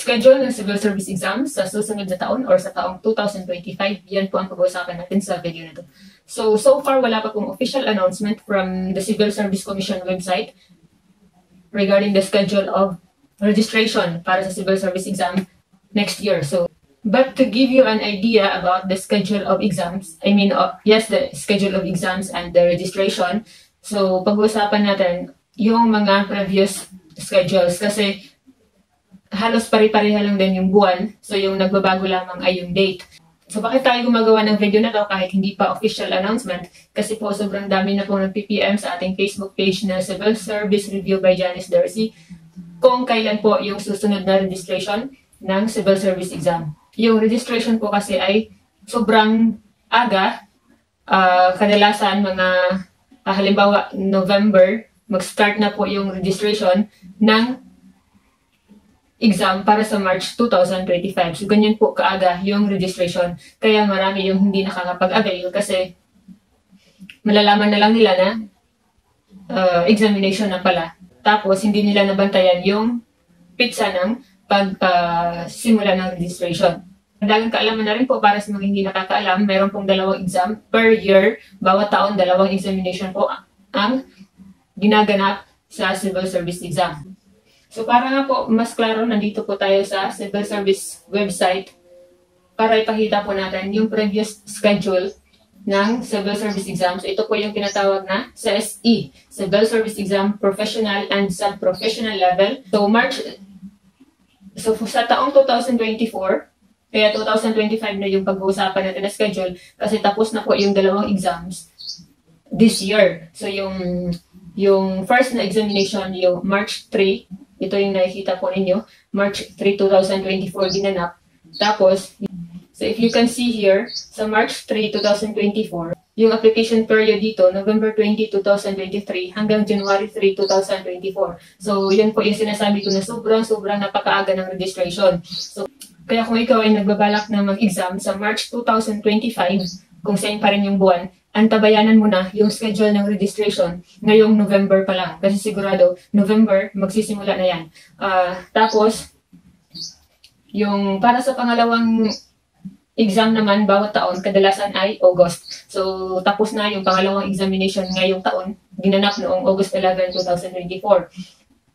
schedule ng civil service exams sa susunod na taon or sa taong 2025. Yan po ang pag-uusapan natin sa video na to. So far, wala pa pong official announcement from the Civil Service Commission website regarding the schedule of registration para sa civil service exam next year. But to give you an idea about the schedule of exams, the schedule of exams and the registration. So, pag-uusapan natin yung mga previous schedules kasi halos pare-pareha lang din yung buwan. So, yung nagbabago lamang ay yung date. So, bakit tayo gumagawa ng video na to kahit hindi pa official announcement? Kasi po, sobrang dami na po nag-PPM sa ating Facebook page na Civil Service Review by Janice Darcy kung kailan po yung susunod na registration ng civil service exam. Yung registration po kasi ay sobrang aga. Kadalasan mga halimbawa November, mag-start na po yung registration ng exam para sa March 2025. So ganyan po kaaga yung registration. Kaya marami yung hindi nakakapag-avail kasi malalaman na lang nila na examination na pala. Tapos hindi nila nabantayan yung pitsa ng pag-simula ng registration. Dagang kaalaman na rin po para sa mga hindi nakakaalam, meron pong 2 exam per year. Bawat taon, 2 examination po ang ginaganap sa civil service exam. So para nga po mas klaro, nandito po tayo sa civil service website para ipakita po natin yung previous schedule ng civil service exams. Ito po yung tinatawag na CSE, Civil Service Exam Professional and Sub-Professional Level. So sa taong 2024, kaya 2025 na yung pag-uusapan natin na schedule kasi tapos na po yung 2 exams this year. So yung first na examination, yung March 3, ito yung nakikita po ninyo, March 3, 2024 ginanap. Tapos, so if you can see here, sa March 3, 2024, yung application period dito, November 20, 2023 hanggang January 3, 2024. So, yun po yung sinasabi ko na sobrang napakaaga ng registration. So, kaya kung ikaw ay nagbabalak na mag-exam sa March 2025, kung saan pa rin yung buwan, antabayanan mo na yung schedule ng registration ngayong November pa lang. Kasi sigurado, November, magsisimula na yan. Tapos, yung para sa pangalawang exam naman, bawat taon, kadalasan ay August. So, tapos na yung pangalawang examination ngayong taon, ginanap noong August 11, 2024.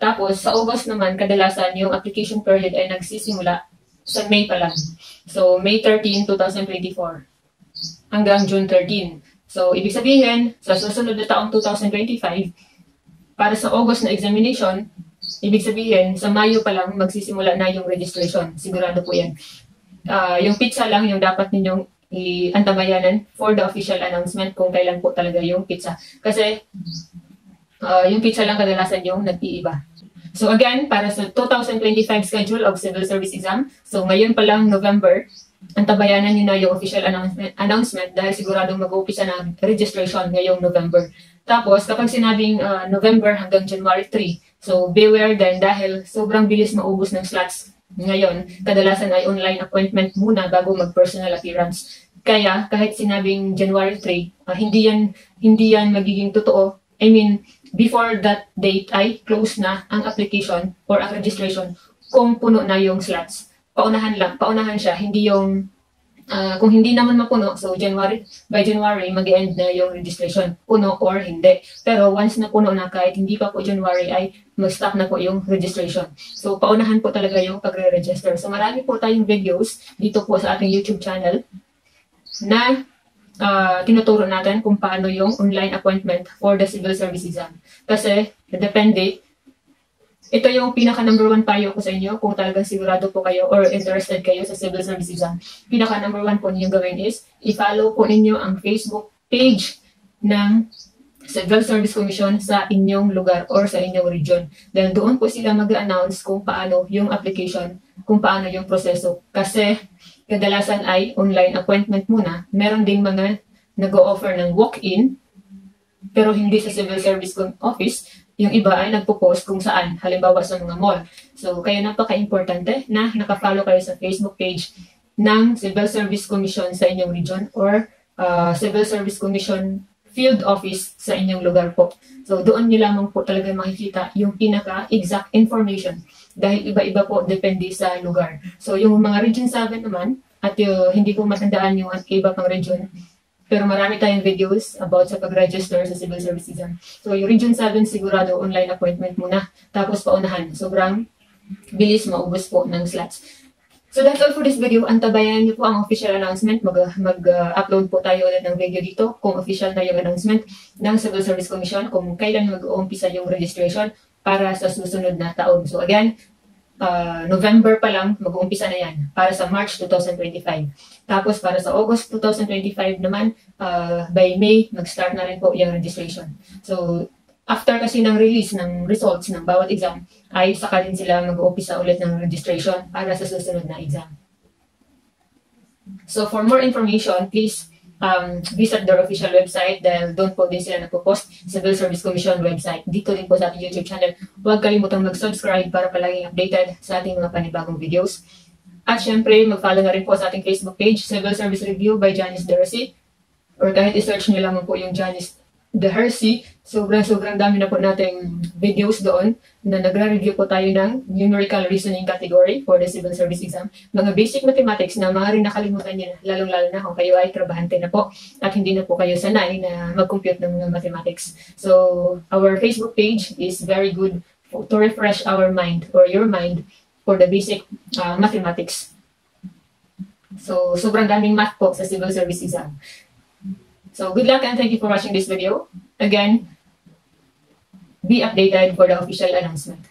Tapos, sa August naman, kadalasan yung application period ay nagsisimula sa May pa lang. So, May 13, 2024 hanggang June 13. So, ibig sabihin, sa susunod na taong 2025, para sa August na examination, ibig sabihin, sa Mayo pa lang magsisimula na yung registration. Sigurado po yan. Yung pizza lang yung dapat ninyong iantabayanan for the official announcement kung kailan po talaga yung pizza. Kasi yung pizza lang kadalasan yung nag-iiba. So again, para sa 2025 schedule of civil service exam, so ngayon pa lang November, antabayanan nyo na yung official announcement dahil siguradong mag-uumpisa na registration ngayong November. Tapos kapag sinabing November hanggang January 3, so beware din dahil sobrang bilis maubos ng slots. Ngayon, kadalasan ay online appointment muna bago mag-personal appearance. Kaya, kahit sinabing January 3, hindi yan magiging totoo. Before that date ay close na ang application or ang registration kung puno na yung slots. Paunahan siya, hindi yung, kung hindi naman mapuno, so by January, mag-end na yung registration, puno or hindi. Pero once na puno na, kahit hindi pa po January, ay mag-stop na po yung registration. So, paunahan po talaga yung pagre-register. So, marami po tayong videos dito po sa ating YouTube channel na tinuturo natin kung paano yung online appointment for the civil service exam. Kasi, depende. Ito yung pinaka-number 1 payo ko sa inyo kung talagang sigurado po kayo or interested kayo sa civil service exam. Pinaka-number 1 po ninyong gawin is i-follow po ninyo ang Facebook page ng Civil Service Commission sa inyong lugar or sa inyong region. Dahil doon po sila mag-announce kung paano yung application, kung paano yung proseso. Kasi kadalasan ay online appointment muna. Meron ding mga nag-o-offer ng walk-in, pero hindi sa Civil Service Office. Yung iba ay nagpo-post kung saan, halimbawa sa mga mall. So, kaya napaka-importante na nakafollow kayo sa Facebook page ng Civil Service Commission sa inyong region or Civil Service Commission field office sa inyong lugar po. So, doon nyo lamang po talaga makikita yung pinaka-exact information dahil iba-iba po depende sa lugar. So yung mga Region 7 naman, at hindi ko matandaan yung iba pang region, pero marami tayong videos about sa pag-register sa civil service exam. So yung Region 7 sigurado online appointment muna, tapos paunahan. Sobrang bilis maubos po ng slots. So that's all for this video. Antabayan niyo po ang official announcement. Mag-upload po tayo ulit ng video dito kung official na yung announcement ng Civil Service Commission kung kailan mag-uumpisa yung registration para sa susunod na taon. So again, November pa lang mag-uumpisa na yan para sa March 2025. Tapos para sa August 2025 naman, by May, mag-start na rin po yung registration. So after kasi ng release ng results ng bawat exam, ay saka din sila mag-uumpisa ulit ng registration para sa susunod na exam. So for more information, please visit their official website dahil doon po din sila nagpo-post sa Civil Service Commission website. Dito din po sa ating YouTube channel. Huwag kalimutang mag-subscribe para palaging updated sa ating mga panibagong videos. At syempre, mag-follow na rin po sa ating Facebook page, Civil Service Review by Janice De Hersey. Or kahit i-search nyo lamang po yung Janice De Hersey, sobrang dami na po nating videos doon na nagre-review po tayo ng numerical reasoning category for the civil service exam. Mga basic mathematics na maaaring nakalimutan nyo na, lalong-lalo na kung kayo ay trabahante na po at hindi na po kayo sanay na mag-compute ng mga mathematics. So, our Facebook page is very good to refresh our mind or your mind for the basic mathematics. So, sobrang daming math po sa civil service exam. So, good luck and thank you for watching this video. Again, be updated for the official announcement.